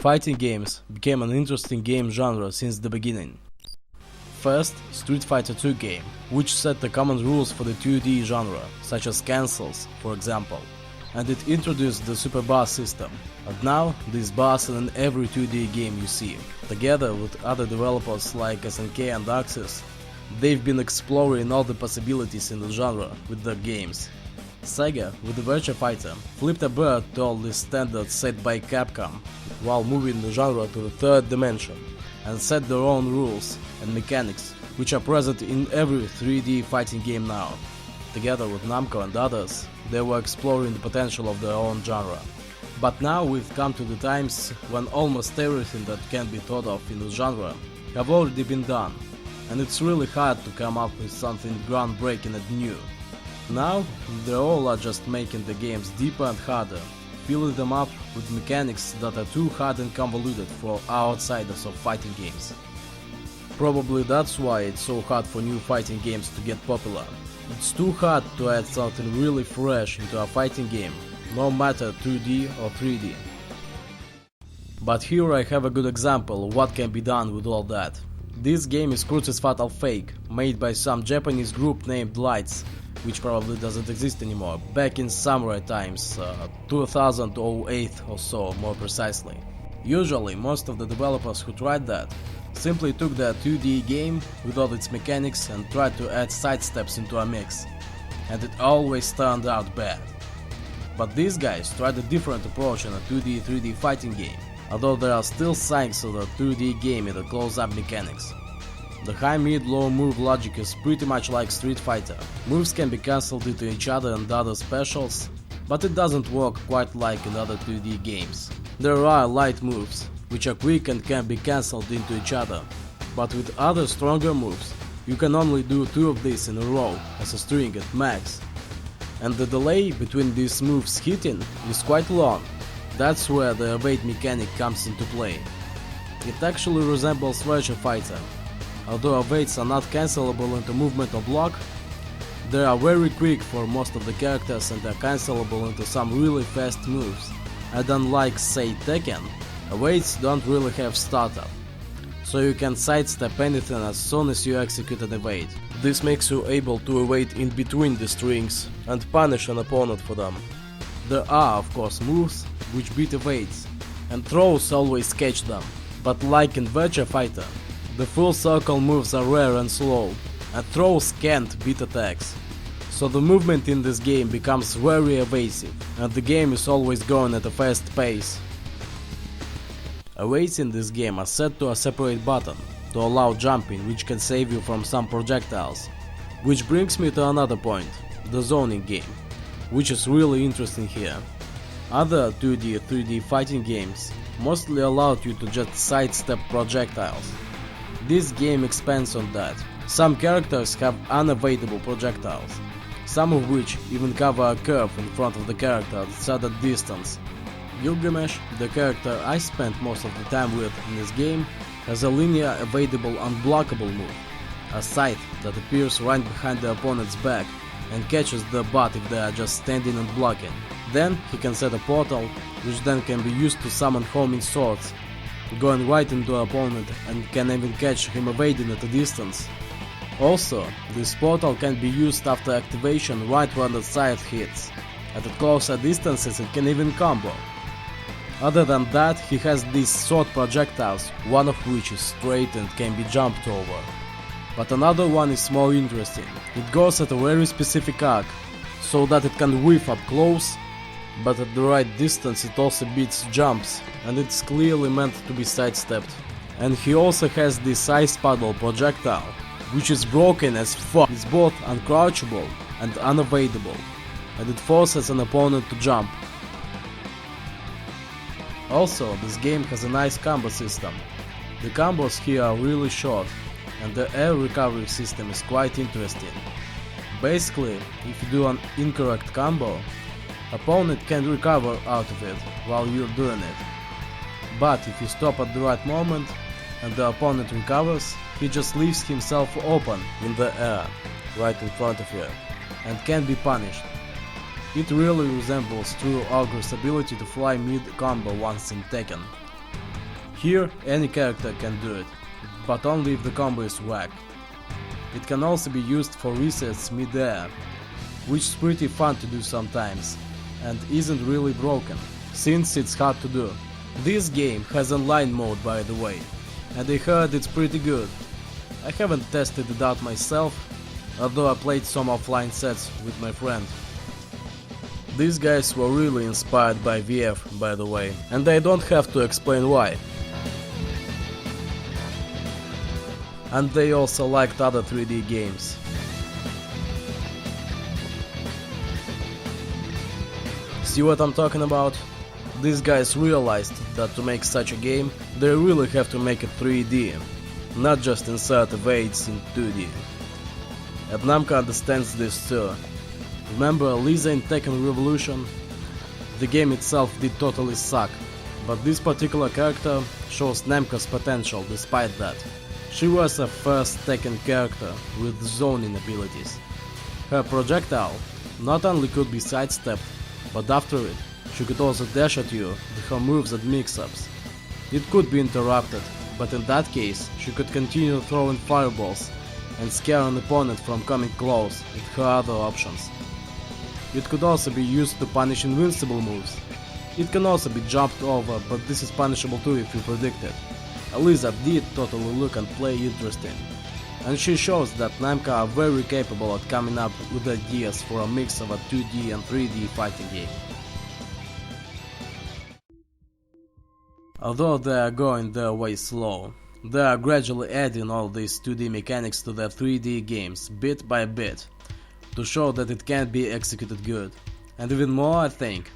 Fighting games became an interesting game genre since the beginning. First, Street Fighter 2 game, which set the common rules for the 2D genre, such as cancels, for example, and it introduced the super boss system. And now, this boss in every 2D game you see. Together with other developers like SNK and Axis, they've been exploring all the possibilities in the genre with their games. Sega, with the Virtua Fighter, flipped a bird to all the standards set by Capcom, while moving the genre to the third dimension, and set their own rules and mechanics, which are present in every 3D fighting game now. Together with Namco and others, they were exploring the potential of their own genre. But now we've come to the times when almost everything that can be thought of in the genre have already been done, and it's really hard to come up with something groundbreaking and new. Now, they all are just making the games deeper and harder, filling them up with mechanics that are too hard and convoluted for outsiders of fighting games. Probably that's why it's so hard for new fighting games to get popular. It's too hard to add something really fresh into a fighting game, no matter 2D or 3D. But here I have a good example of what can be done with all that. This game is Crucis Fatal Fake, made by some Japanese group named Lights, which probably doesn't exist anymore, back in samurai times, 2008 or so, more precisely. Usually, most of the developers who tried that simply took their 2D game with all its mechanics and tried to add sidesteps into a mix, and it always turned out bad. But these guys tried a different approach in a 2D 3D fighting game, although there are still signs of the 2D game in the close-up mechanics. The high mid low move logic is pretty much like Street Fighter. Moves can be cancelled into each other and other specials, but it doesn't work quite like in other 2D games. There are light moves, which are quick and can be cancelled into each other, but with other stronger moves, you can only do 2 of these in a row as a string at max. And the delay between these moves hitting is quite long. That's where the evade mechanic comes into play. It actually resembles Virtua Fighter. Although evades are not cancelable into movement or block, they are very quick for most of the characters and are cancelable into some really fast moves. And unlike, say, Tekken, evades don't really have startup, so you can sidestep anything as soon as you execute an evade. This makes you able to evade in between the strings and punish an opponent for them. There are, of course, moves which beat evades, and throws always catch them, but like in Virtua Fighter, the full circle moves are rare and slow, and throws can't beat attacks. So the movement in this game becomes very evasive, and the game is always going at a fast pace. Evades in this game are set to a separate button, to allow jumping, which can save you from some projectiles. Which brings me to another point, the zoning game, which is really interesting here. Other 2D 3D fighting games mostly allowed you to just sidestep projectiles. This game expands on that. Some characters have unavoidable projectiles, some of which even cover a curve in front of the character at a certain distance. Gilgamesh, the character I spent most of the time with in this game, has a linear evadable unblockable move, a sight that appears right behind the opponent's back and catches the butt if they are just standing and blocking. Then he can set a portal, which then can be used to summon homing swords, going right into the opponent and can even catch him evading at a distance. Also, this portal can be used after activation right when the side hits. At closer distances it can even combo. Other than that, he has these sword projectiles, one of which is straight and can be jumped over. But another one is more interesting. It goes at a very specific arc, so that it can whiff up close, but at the right distance it also beats jumps, and it's clearly meant to be sidestepped. And he also has this ice puddle projectile, which is broken as fuck. It's both uncrouchable and unavoidable, and it forces an opponent to jump. Also, this game has a nice combo system. The combos here are really short, and the air recovery system is quite interesting. Basically, if you do an incorrect combo, opponent can recover out of it while you're doing it. But if you stop at the right moment and the opponent recovers, he just leaves himself open in the air, right in front of you, and can be punished. It really resembles true Ogre's ability to fly mid-combo once in Tekken. Here, any character can do it, but only if the combo is whack. It can also be used for resets mid-air, which is pretty fun to do sometimes, and isn't really broken, since it's hard to do. This game has online mode, by the way, and I heard it's pretty good. I haven't tested it out myself, although I played some offline sets with my friend. These guys were really inspired by VF, by the way, and I don't have to explain why. And they also liked other 3D games. See what I'm talking about? These guys realized that to make such a game, they really have to make it 3D, not just insert evades in 2D. And Namco understands this too. Remember Lisa in Tekken Revolution? The game itself did totally suck, but this particular character shows Namco's potential despite that. She was a first Tekken character with zoning abilities. Her projectile not only could be sidestepped, but after it, she could also dash at you with her moves and mix-ups. It could be interrupted, but in that case, she could continue throwing fireballs and scare an opponent from coming close with her other options. It could also be used to punish invincible moves. It can also be jumped over, but this is punishable too if you predict it. Lisa did totally look and play interesting, and she shows that Namco are very capable at coming up with ideas for a mix of a 2D and 3D fighting game. Although they are going their way slow, they are gradually adding all these 2D mechanics to their 3D games bit by bit, to show that it can be executed good, and even more I think,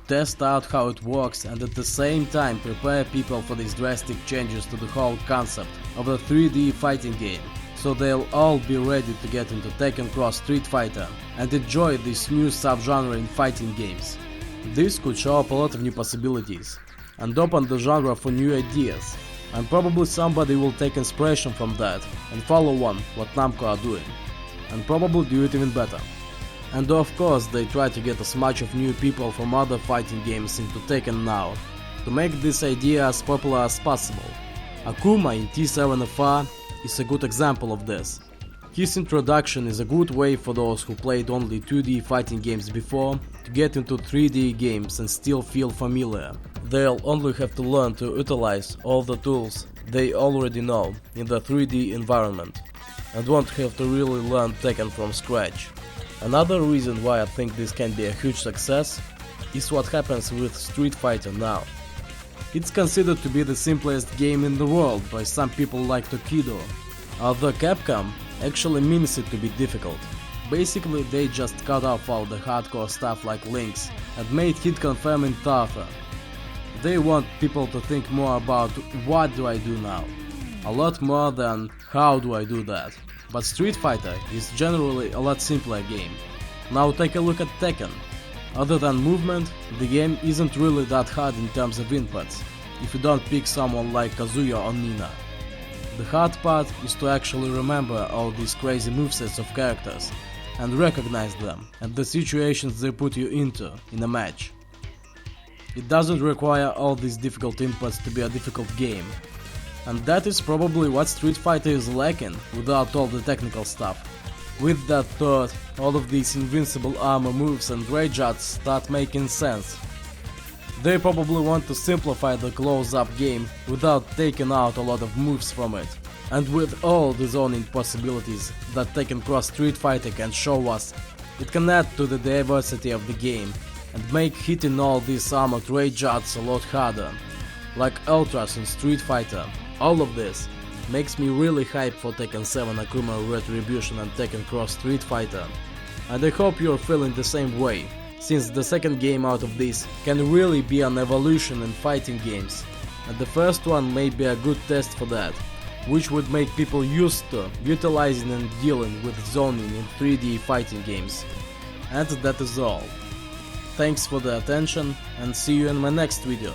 test out how it works and at the same time prepare people for these drastic changes to the whole concept of a 3D fighting game, so they'll all be ready to get into Tekken Cross Street Fighter and enjoy this new subgenre in fighting games. This could show up a lot of new possibilities and open the genre for new ideas, and probably somebody will take inspiration from that and follow on what Namco are doing, and probably do it even better. And of course they try to get as much of new people from other fighting games into Tekken now, to make this idea as popular as possible. Akuma in T7FR is a good example of this. His introduction is a good way for those who played only 2D fighting games before to get into 3D games and still feel familiar. They'll only have to learn to utilize all the tools they already know in the 3D environment, and won't have to really learn Tekken from scratch. Another reason why I think this can be a huge success is what happens with Street Fighter now. It's considered to be the simplest game in the world by some people like Tokido, although Capcom actually means it to be difficult. Basically they just cut off all the hardcore stuff like links and made hit confirming tougher. They want people to think more about what do I do now, a lot more than how do I do that. But Street Fighter is generally a lot simpler game. Now take a look at Tekken. Other than movement, the game isn't really that hard in terms of inputs, if you don't pick someone like Kazuya or Nina. The hard part is to actually remember all these crazy movesets of characters, and recognize them, and the situations they put you into in a match. It doesn't require all these difficult inputs to be a difficult game. And that is probably what Street Fighter is lacking without all the technical stuff. With that thought, all of these invincible armor moves and rage arts start making sense. They probably want to simplify the close-up game without taking out a lot of moves from it. And with all the zoning possibilities that Tekken Cross Street Fighter can show us, it can add to the diversity of the game and make hitting all these armored rage arts a lot harder, like Ultras in Street Fighter. All of this makes me really hyped for Tekken 7 Akuma Retribution and Tekken Cross Street Fighter, and I hope you're feeling the same way, since the second game out of this can really be an evolution in fighting games, and the first one may be a good test for that, which would make people used to utilizing and dealing with zoning in 3D fighting games. And that is all. Thanks for the attention, and see you in my next video.